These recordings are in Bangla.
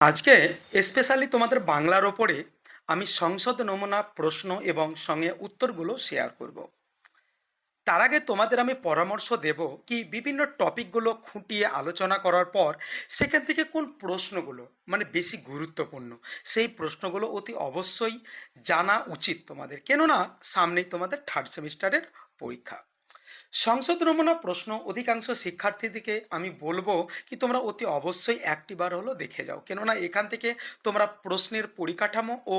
আজকে স্পেশালি তোমাদের বাংলার ওপরে আমি সংসদ নমুনা প্রশ্ন এবং সঙ্গে উত্তরগুলো শেয়ার করব। তার আগে তোমাদের আমি পরামর্শ দেব কি বিভিন্ন টপিকগুলো খুঁটিয়ে আলোচনা করার পর সেখান থেকে কোন প্রশ্নগুলো মানে বেশি গুরুত্বপূর্ণ সেই প্রশ্নগুলো অতি অবশ্যই জানা উচিত তোমাদের, কেননা সামনেই তোমাদের থার্ড সেমিস্টারের পরীক্ষা। সংসদ নমুনা প্রশ্ন অধিকাংশ শিক্ষার্থীদেরকে আমি বলবো কি তোমরা অতি অবশ্যই একটি বার হলো দেখে যাও, কেননা এখান থেকে তোমরা প্রশ্নের পরিকাঠামো ও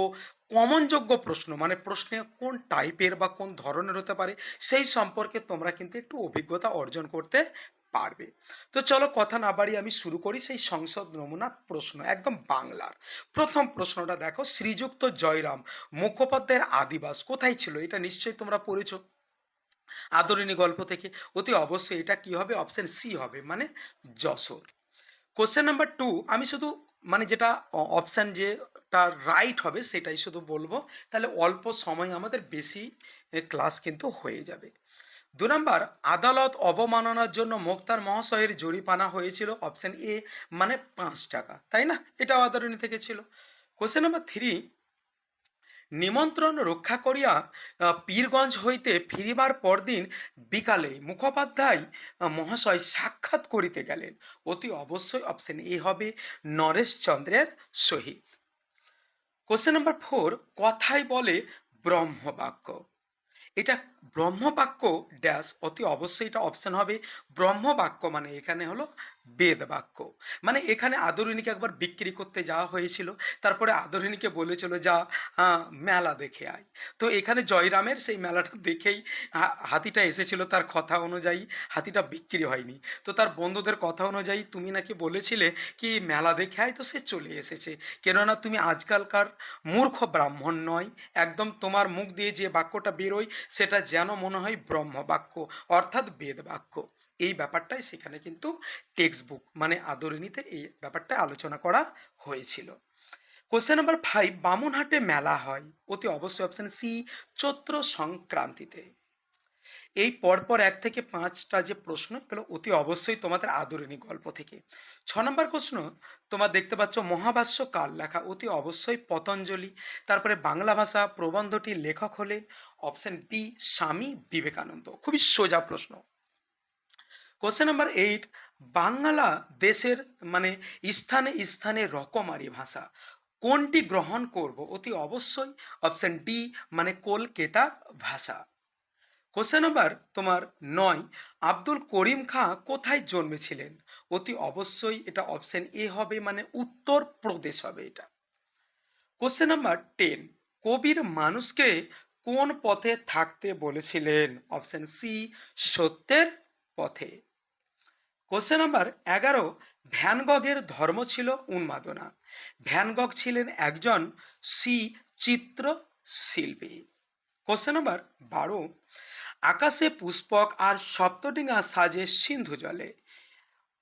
কমনযোগ্য প্রশ্ন মানে প্রশ্নে কোন টাইপের বা কোন ধরনের হতে পারে সেই সম্পর্কে তোমরা কিন্তু একটু অভিজ্ঞতা অর্জন করতে পারবে। তো চলো কথা না বাড়িয়ে আমি শুরু করি সেই সংসদ নমুনা প্রশ্ন একদম বাংলার। প্রথম প্রশ্নটা দেখো, শ্রীযুক্ত জয়রাম মুখোপাধ্যায়ের আদিবাস কোথায় ছিল? এটা নিশ্চয়ই তোমরা পড়েছো আদরিণী গল্প থেকে। অতি অবশ্যই এটা কি হবে? অপশন সি হবে, মানে যশোর। কোশ্চেন নাম্বার টু, আমি শুধু মানে যেটা অপশান যেটা রাইট হবে সেটাই শুধু বলবো, তাহলে অল্প সময় আমাদের বেশি ক্লাস কিন্তু হয়ে যাবে। দু নাম্বার, আদালত অবমাননার জন্য মোক্তার মহাশয়ের জরিমানা হয়েছিল অপশন এ, মানে 5 টাকা, তাই না? এটাও আদরণী থেকে ছিল। কোশ্চেন নাম্বার থ্রি, নিমন্ত্রণ রক্ষা করিয়া পীরগঞ্জ হইতে ফিরিবার পরদিন বিকালে মুখোপাধ্যায় মহাশয় সাক্ষাৎ করিতে গেলেন। অতি অবশ্যই অপশন এ হবে, নরেশচন্দ্রের সহিত। কোশ্চেন নাম্বার ফোর, কথায় বলে ব্রহ্মবাক্য, এটা ব্রহ্মবাক্য ড্যাশ, অতি অবশ্যই এটা অপশন হবে ব্রহ্মবাক্য, মানে এখানে হলো বেদ বাক্য। মানে এখানে আদরিণীকে একবার বিক্রি করতে যাওয়া হয়েছিল, তারপরে আদরিণীকে বলেছিল যা মেলা দেখে আয়। তো এখানে জয়রামের সেই মেলাটা দেখেই হাতিটা এসেছিল, তার কথা অনুযায়ী হাতিটা বিক্রি হয়নি। তো তার বন্ধুদের কথা অনুযায়ী তুমি নাকি বলেছিলে কি মেলা দেখে আয়, তো সে চলে এসেছে। কেননা তুমি আজকালকার মূর্খ ব্রাহ্মণ নয়, একদম তোমার মুখ দিয়ে যে বাক্যটা বেরোয় সেটা যেন মনে হয় ব্রহ্ম বাক্য, অর্থাৎ বেদ বাক্য। এই ব্যাপারটাই সেখানে কিন্তু টেক্সট বুক মানে আদরিণীতে এই ব্যাপারটা আলোচনা করা হয়েছিল। কোশ্চেন নাম্বার ফাইভ, বামুনহাটে মেলা হয়, অতি অবশ্যই অপশন সি, চৈত্র সংক্রান্তিতে। এই পরপর 1 থেকে 5টা যে প্রশ্ন এগুলো অতি অবশ্যই তোমাদের আদরিণী গল্প থেকে। 6 নম্বর প্রশ্ন, তোমার দেখতে পাচ্ছ মহাভাষ্য কার লেখা? অতি অবশ্যই পতঞ্জলি। তারপরে বাংলা ভাষা প্রবন্ধটির লেখক হলেন অপশন বি, স্বামী বিবেকানন্দ। খুবই সোজা প্রশ্ন। কোশ্চেন নাম্বার এইট, বাংলা দেশের মানে স্থানে স্থানে রকমারি ভাষা, কোনটি গ্রহণ করব? অতি অবশ্যই অপশন ডি, মানে কলকাতার ভাষা। কোশ্চেন নাম্বার তোমার 9, আব্দুল করিম খাঁ কোথায় জন্মেছিলেন? অতি অবশ্যই এটা অপশন এ হবে, মানে উত্তর প্রদেশ হবে এটা। কোশ্চেন নাম্বার 10, কবির মানুষকে কোন পথে থাকতে বলেছিলেন? অপশন সি, সত্যের পথে। কোশ্চেন নাম্বার 11, ভ্যান গগের ধর্ম ছিল উন্মাদনা। ভ্যান গগ ছিলেন একজন সি চিত্র শিল্পী। কোশ্চেন নাম্বার 12, আকাশে পুষ্পক আর সপ্তডিঙা সাজে সিন্ধু জলে,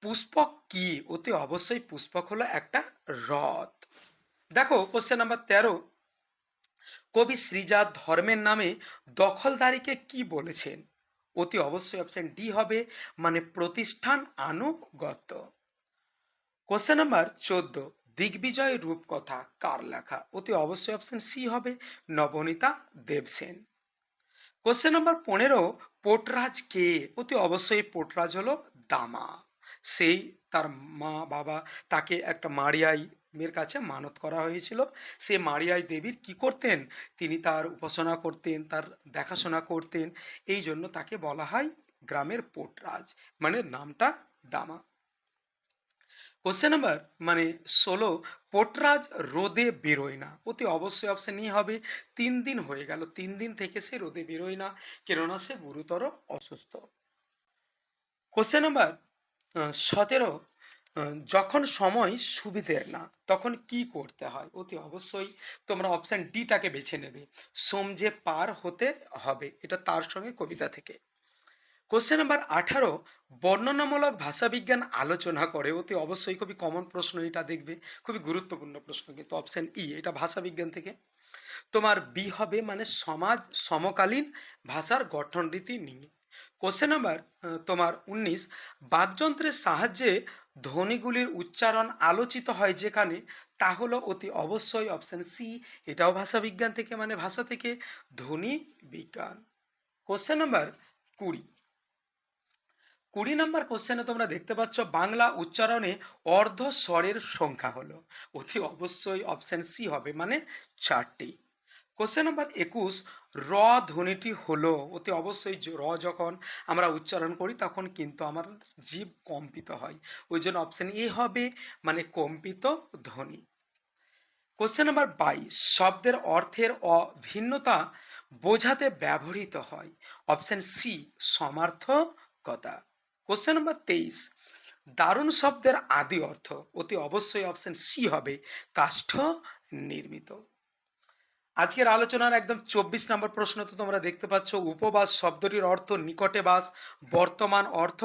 পুষ্পক কি? অতি অবশ্যই পুষ্পক হলো একটা হ্রদ। দেখো কোশ্চেন নাম্বার 13, কবি শ্রীজাত ধর্মের নামে দখলদারিকে কি বলেছেন? অতি অবশ্যই অপশন ডি হবে, মানে প্রতিষ্ঠান আনুগত্য। কোশ্চেন নাম্বার 14, দিগ্বিজয় রূপকথা কার লেখা? অতি অবশ্যই অপশন সি হবে, নবনীতা দেবসেন। কোশ্চেন নাম্বার 15, পোটরাজ কে? অতি অবশ্যই পোটরাজ হলো দামা। সেই তার মা বাবা তাকে একটা মারিয়াই মেয়ের কাছে মানত করা হয়েছিল। সে মারিয়াই দেবীর কি করতেন? তিনি তার উপাসনা করতেন, তার দেখাশোনা করতেন, এই জন্য তাকে বলা হয় গ্রামের পোটরাজ, মানে নামটা দামা। কোশ্চেন নাম্বার মানে 16, পোটরাজ রোদে বেরোয় না। অতি অবশ্যই অপশন ই হবে, 3 দিন হয়ে গেল, 3 দিন থেকে সে রোদে বেরোয় না, কেননা সে গুরুতর অসুস্থ। কোশ্চেন নাম্বার 17, যখন সময় সুবিধের না তখন কি করতে হয়? অতি অবশ্যই তোমরা অপশন ডিটাকে বেছে নেবে, সমঝে পার হতে হবে, এটা তার সঙ্গে কবিতা থেকে। কোশ্চেন নাম্বার 18, বর্ণনামূলক ভাষাবিজ্ঞান আলোচনা করে। অতি অবশ্যই খুবই কমন প্রশ্ন এটা, দেখবে খুবই গুরুত্বপূর্ণ প্রশ্ন, কিন্তু অপশন ই এটা ভাষাবিজ্ঞান থেকে। তোমার বি হবে, মানে সমাজ সমকালীন ভাষার গঠন রীতি নিয়ে। কোশ্চেন নাম্বার তোমার 19, বাকযন্ত্রের সাহায্যে ধ্বনিগুলির উচ্চারণ আলোচিত হয় যেখানে, তা হলো অতি অবশ্যই অপশন সি। এটাও ভাষাবিজ্ঞান থেকে, মানে ভাষা থেকে, ধ্বনি বিজ্ঞান। Question number 20। 20 নম্বর কোশ্চেনে তোমরা দেখতে পাচ্ছ বাংলা উচ্চারণে অর্ধ স্বরের সংখ্যা হলো, অতি অবশ্যই অপশন সি হবে, মানে 4টি। কোশ্চেন নাম্বার 21, র ধ্বনিটি হলো, অতি অবশ্যই র যখন আমরা উচ্চারণ করি তখন কিন্তু আমার জীব কম্পিত হয়, ওই জন্য অপশন এ হবে, মানে কম্পিত ধ্বনি। কোশ্চেন নাম্বার 22, শব্দের অর্থের ভিন্নতা বোঝাতে ব্যবহৃত হয়, অপশন সি সমার্থকতা। কোশ্চেন নাম্বার 23, দারুণ শব্দের আদি অর্থ, অতি অবশ্যই অপশন সি হবে কাষ্ঠ নির্মিত। আজকের আলোচনার একদম 24 নম্বর প্রশ্ন তো তোমরা দেখতে পাচ্ছ, উপবাস শব্দটির অর্থ নিকটে বাস, বর্তমান অর্থ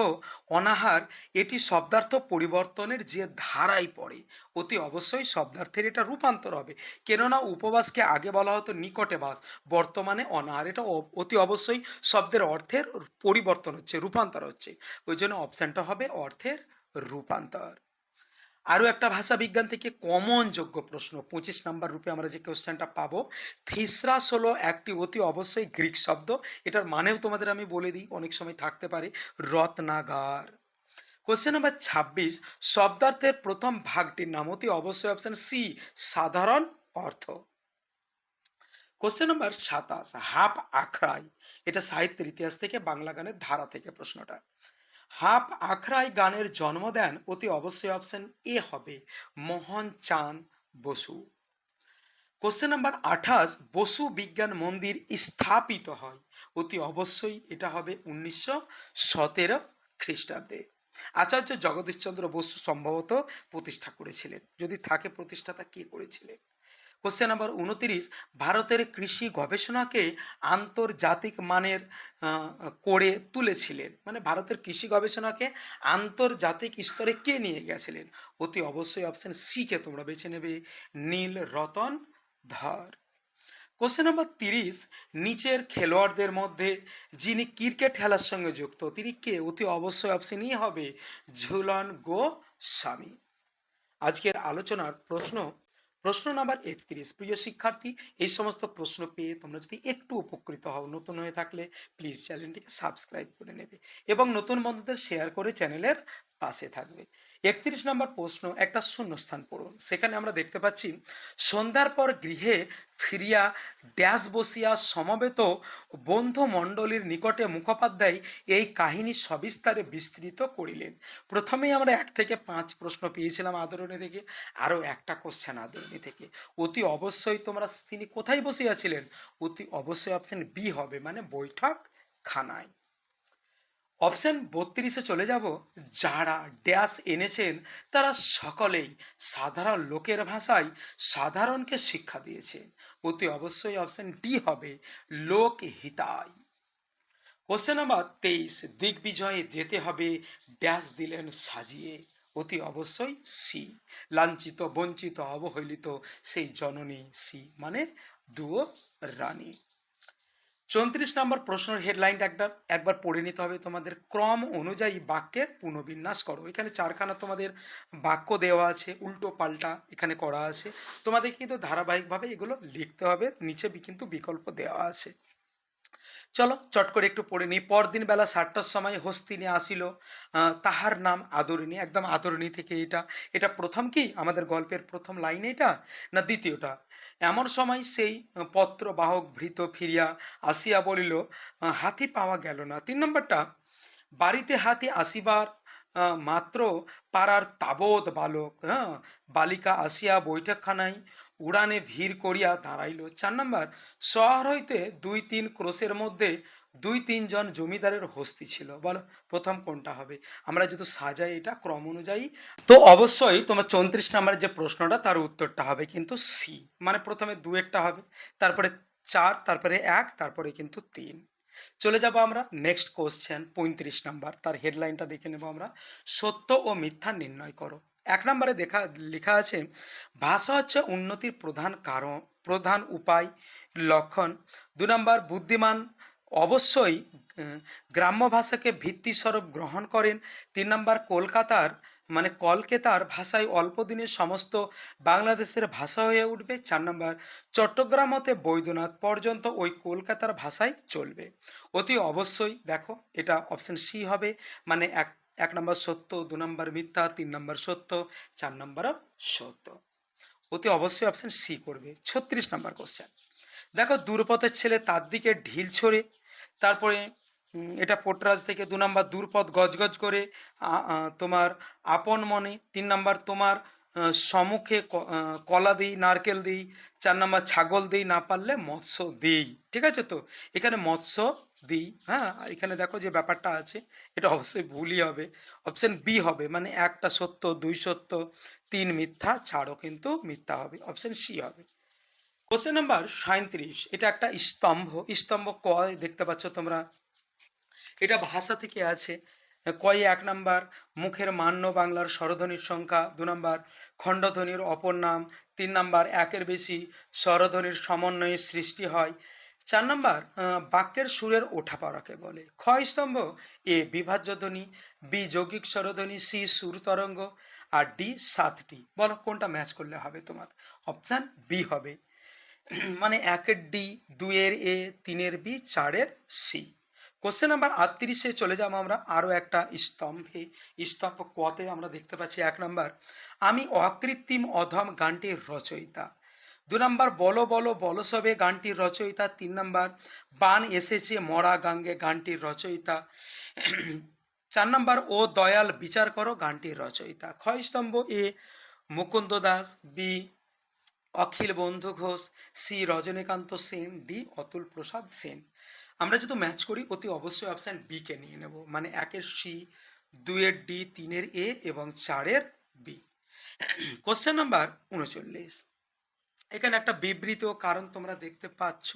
অনাহার, এটি শব্দার্থ পরিবর্তনের যে ধারায় পড়ে, অতি অবশ্যই শব্দার্থের এটা রূপান্তর হবে, কেননা উপবাসকে আগে বলা হতো নিকটে বাস, বর্তমানে অনাহার, এটা অতি অবশ্যই শব্দের অর্থের পরিবর্তন হচ্ছে, রূপান্তর হচ্ছে, ওই জন্য অপশানটা হবে অর্থের রূপান্তর। আরও একটা ভাষা বিজ্ঞান থেকে কমন যোগ্য প্রশ্ন 25 নম্বর রূপে আমরা যে কোশ্চেনটা পাবো, থিসরাস হলো একটি অতি অবশ্যই গ্রিক শব্দ, এটার মানেও তোমাদের আমি বলে দিই, অনেক সময় থাকতে পারে রত্নাগার। কোশ্চেন নাম্বার 26, শব্দার্থের প্রথম ভাগটির নাম, অতি অবশ্যই অপশন সি সাধারণ অর্থ। কোশ্চেন নাম্বার 27, হাফ আখড়াই, এটা সাহিত্যের ইতিহাস থেকে, বাংলা গানের ধারা থেকে প্রশ্নটা। হাফ আখড়াই গানের জন্ম দেন, অতি অবশ্যই অপশন এ হবে মোহন চাঁদ বসু। কোশ্চেন নাম্বার 28, বসু বিজ্ঞান মন্দির স্থাপিত হয়, অতি অবশ্যই এটা হবে 1917 খ্রিস্টাব্দে। আচার্য জগদীশচন্দ্র বসু সম্ভবত প্রতিষ্ঠা করেছিলেন, যদি থাকে প্রতিষ্ঠাতা কে করেছিলেন। কোশ্চেন নাম্বার 29, ভারতের কৃষি গবেষণাকে আন্তর্জাতিক মানের করে তুলেছিলেন, মানে ভারতের কৃষি গবেষণাকে আন্তর্জাতিক স্তরে কে নিয়ে গেছিলেন, অতি অবশ্যই অপশন সি কে তোমরা বেছে নেবে, নীল রতন ধর। কোশ্চেন নাম্বার 30, নিচের খেলোয়াড়দের মধ্যে যিনি ক্রিকেট খেলার সঙ্গে যুক্ত তিনি কে, অতি অবশ্যই অপশন ই হবে ঝুলন গোস্বামী। আজকের আলোচনার প্রশ্ন, প্রশ্ন নাম্বার 31, প্রিয় শিক্ষার্থী, এই সমস্ত প্রশ্ন পেয়ে তোমরা যদি একটু উপকৃত হও, নতুন হয়ে থাকলে প্লিজ চ্যানেলটিকে সাবস্ক্রাইব করে নেবে এবং নতুন বন্ধুদের শেয়ার করে চ্যানেলের পাশে থাকবে। 31 নম্বর প্রশ্ন, একটা শূন্যস্থান পড়ুন, সেখানে আমরা দেখতে পাচ্ছি সন্ধ্যার পর গৃহে ফিরিয়া ড্যাশ বসিয়া সমবেত বন্ধু মণ্ডলীর নিকটে মুখোপাধ্যায় এই কাহিনী সবিস্তারে বিস্তৃত করিলেন। প্রথমেই আমরা 1 থেকে 5 প্রশ্ন পেয়েছিলাম আদরণী থেকে, আরও একটা কোশ্চেন আদরণী থেকে, অতি অবশ্যই তোমরা তিনি কোথায় বসিয়াছিলেন, অতি অবশ্যই অপশন বি হবে, মানে বৈঠক খানায়। অপশন 32-এ চলে যাব, যারা ড্যাশ এনেছেন তারা সকলেই সাধারণ লোকের ভাষায় সাধারণকে শিক্ষা দিয়েছেন, অতি অবশ্যই অপশন ডি হবে লোক হিতায়। কোশ্চেন নাম্বার 23, দিগ্বিজয়ে যেতে হবে ড্যাশ দিলেন সাজিয়ে, অতি অবশ্যই সি লাঞ্ছিত বঞ্চিত অবহেলিত সেই জননী সি, মানে দুয়ো রানী। 34 নম্বর প্রশ্নের হেডলাইনটা একবার পড়ে নিতে হবে তোমাদের, ক্রম অনুযায়ী বাক্যের পুনর্বিন্যাস করো। এখানে 4খানা তোমাদের বাক্য দেওয়া আছে, উল্টো পাল্টা এখানে করা আছে, তোমাদের কিন্তু ধারাবাহিকভাবে এগুলো লিখতে হবে, নিচে কিন্তু বিকল্প দেওয়া আছে। চলো চট করে একটু পড়ে নিই। পরদিন বেলা 7টার সময় হস্তিনী আসিল, তাহার নাম আদরিণী, একদম আদরিণী থেকে এটা, এটা প্রথম কি আমাদের গল্পের প্রথম লাইন এটা, না দ্বিতীয়টা? এমন সময় সেই পত্রবাহক ভৃত্য ফিরিয়া আসিয়া বলিল, হাতি পাওয়া গেল না। 3 নম্বরটা, বাড়িতে হাতি আসিবার মাত্র পাড়ার তাবৎ বালক, বালিকা আসিয়া বৈঠকখানায় উড়ানে ভিড় করিয়া দাঁড়াইল। 4 নম্বর, শহর হইতে 2-3 ক্রোশের মধ্যে 2-3 জন জমিদারের হস্তি ছিল। বলো প্রথম কোনটা হবে? আমরা যেহেতু সাজাই এটা ক্রম অনুযায়ী, তো অবশ্যই তোমার 34 নম্বরের যে প্রশ্নটা তার উত্তরটা হবে কিন্তু সি, মানে প্রথমে 2-1টা হবে, তারপরে 4, তারপরে 1, তারপরে কিন্তু 3। চলে যাব আমরা নেক্সট কোশ্চেন 35 নম্বর, তার হেডলাইনটা দেখে নেব আমরা, সত্য ও মিথ্যা নির্ণয় করো। 1 নম্বরে লেখা আছে, ভাষা হচ্ছে উন্নতির প্রধান কারণ, প্রধান উপায়, লক্ষণ। 2 নম্বর, বুদ্ধিমান অবশ্যই গ্রাম্য ভাষাকে ভিত্তিস্বরূপ গ্রহণ করেন। 3 নম্বর, কলকাতার মানে কলকাতার ভাষায় অল্প দিনে সমস্ত বাংলাদেশের ভাষা হয়ে উঠবে। ৪ নাম্বার চট্টগ্রাম হতে বৈদ্যনাথ পর্যন্ত ওই কলকাতার ভাষায় চলবে। অতি অবশ্যই দেখো এটা অপশন সি হবে। মানে ১ নাম্বার সত্য, ২ নাম্বার মিথ্যা, ৩ নাম্বার সত্য, ৪ নাম্বারও সত্য। অতি অবশ্যই অপশন সি করবে। ৩৬ নাম্বার কোশ্চেন। দেখো দূরপথের ছেলে তার দিকে ঢিল ছড়ে, তারপরে এটা পোটরাজ থেকে। ২ নাম্বার দূরপথ গজগজ করে তোমার আপন মনে। ৩ নাম্বার তোমার সম্মুখে কলা দিই নারকেল দিই। ৪ নাম্বার ছাগল দিই না পারলে মৎস্য দিই। ঠিক আছে তো? এখানে মৎস্য দিই, হ্যাঁ? এখানে দেখো যে ব্যাপারটা আছে এটা অবশ্যই ভুলই হবে। অপশন বি হবে, মানে ১ টা সত্য, ২ সত্য, ৩ মিথ্যা, ৪ ও কিন্তু মিথ্যা হবে। অপশন সি হবে। কোশ্চেন নাম্বার ৩৭, এটা একটা স্তম্ভ। স্তম্ভ ক দেখতে পাচ্ছ তোমরা। এটা ভাষা থেকে আছে। কয়ে ১ নাম্বার মুখের মান্য বাংলার স্বরধ্বনির সংখ্যা। ২ নাম্বার খণ্ডধ্বনির অপর নাম। ৩ নাম্বার একের বেশি স্বরধ্বনির সমন্বয়ে সৃষ্টি হয়। ৪ নাম্বার বাক্যের সুরের ওঠাপড়াকে বলে। খ স্তম্ভ এ বিভাজ্য ধ্বনি, বি যৌগিক স্বরধ্বনি, সি সুর তরঙ্গ, আর ডি ৭টি। বলো কোনটা ম্যাচ করলে হবে তোমার? অপশান বি হবে। মানে ১ এর ডি, ২ এর এ, ৩ এর বি, ৪ এর সি। কোশ্চেন নাম্বার ৩৮-এ চলে যাবো আমরা আরও একটা স্তম্ভে। স্তম্ভ কতে আমরা দেখতে পাচ্ছি ১ নাম্বার আমি অকৃত্রিম অধম গানটির রচয়িতা। ২ নাম্বার বলো বলো বলো সবে গানটির রচয়িতা। ৩ নাম্বার বান এসেছে মরা গাঙ্গে গানটির রচয়িতা। ৪ নাম্বার ও দয়াল বিচার করো গানটির রচয়িতা। খ স্তম্ভ এ মুকুন্দ দাস, বি অখিল বন্ধু ঘোষ, সি রজনীকান্ত সেন, ডি অতুল প্রসাদ সেন। আমরা যদি ম্যাচ করি অতি অবশ্যই অপশান বি কে নিয়ে নেব, মানে ১ এর সি, ২ এর ডি, ৩ এর এ এবং ৪ এর বি। কোশ্চেন নাম্বার ৩৯, এখানে একটা বিবৃত কারণ তোমরা দেখতে পাচ্ছ।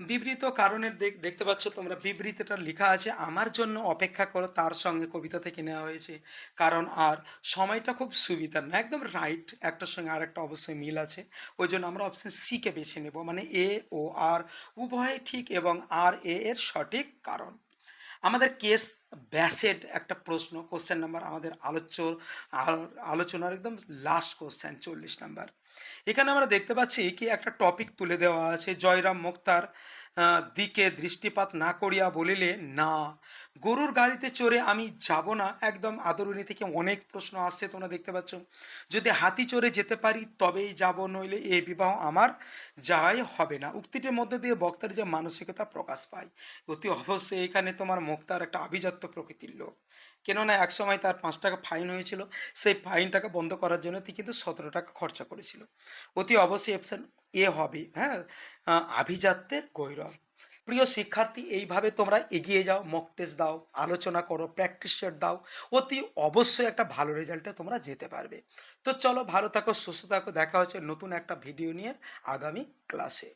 বিবৃত কারণের দেখতে পাচ্ছ তোমরা বিবৃতিটা লেখা আছে আমার জন্য অপেক্ষা করো, তার সঙ্গে কবিতা থেকে নেওয়া হয়েছে। কারণ আর সময়টা খুব সুবিধার না, একদম রাইট, একটার সঙ্গে আর একটা অবশ্যই মিল আছে। ওই জন্য আমরা অপশন সি কে বেছে নেব, মানে এ ও আর উভয় ঠিক এবং আর এ এর সঠিক কারণ। আমাদের কেস ব্যাসেড একটা প্রশ্ন, কোশ্চেন নাম্বার আমাদের আলোচনার একদম লাস্ট কোশ্চেন ৪০ নাম্বার। এখানে আমরা দেখতে পাচ্ছি কি একটা টপিক তুলে দেওয়া আছে, জয়রাম মুক্তার দিকে দৃষ্টিপাত না করিয়া বলিলে না গরুর গাড়িতে চড়ে আমি যাব না। একদম আদরণী থেকে অনেক প্রশ্ন আসছে তোমরা দেখতে পাচ্ছ। যদি হাতি চড়ে যেতে পারি তবেই যাব, নইলে এই বিবাহ আমার যাওয়াই হবে না। উক্তিটির মধ্যে দিয়ে বক্তার যে মানসিকতা প্রকাশ পায়। অতি অবশ্যই এখানে তোমার মুক্তার একটা আভিজাত্য প্রকৃতির লোক, কেননা একসময় তার ৫ টাকা ফাইন হয়েছিল, সেই ফাইনটাকে বন্ধ করার জন্য তিনি কিন্তু ১৭ টাকা খরচা করেছিল। অতি অবশ্যই অপশান এ হবে, হ্যাঁ, আভিজাত্যের গৌরব। প্রিয় শিক্ষার্থী, এইভাবে তোমরা এগিয়ে যাও, মক টেস্ট দাও, আলোচনা করো, প্র্যাকটিস সেট দাও, অতি অবশ্যই একটা ভালো রেজাল্টে তোমরা যেতে পারবে। তো চলো ভালো থাকো, সুস্থ থাকো, দেখা হচ্ছে নতুন একটা ভিডিও নিয়ে আগামী ক্লাসে।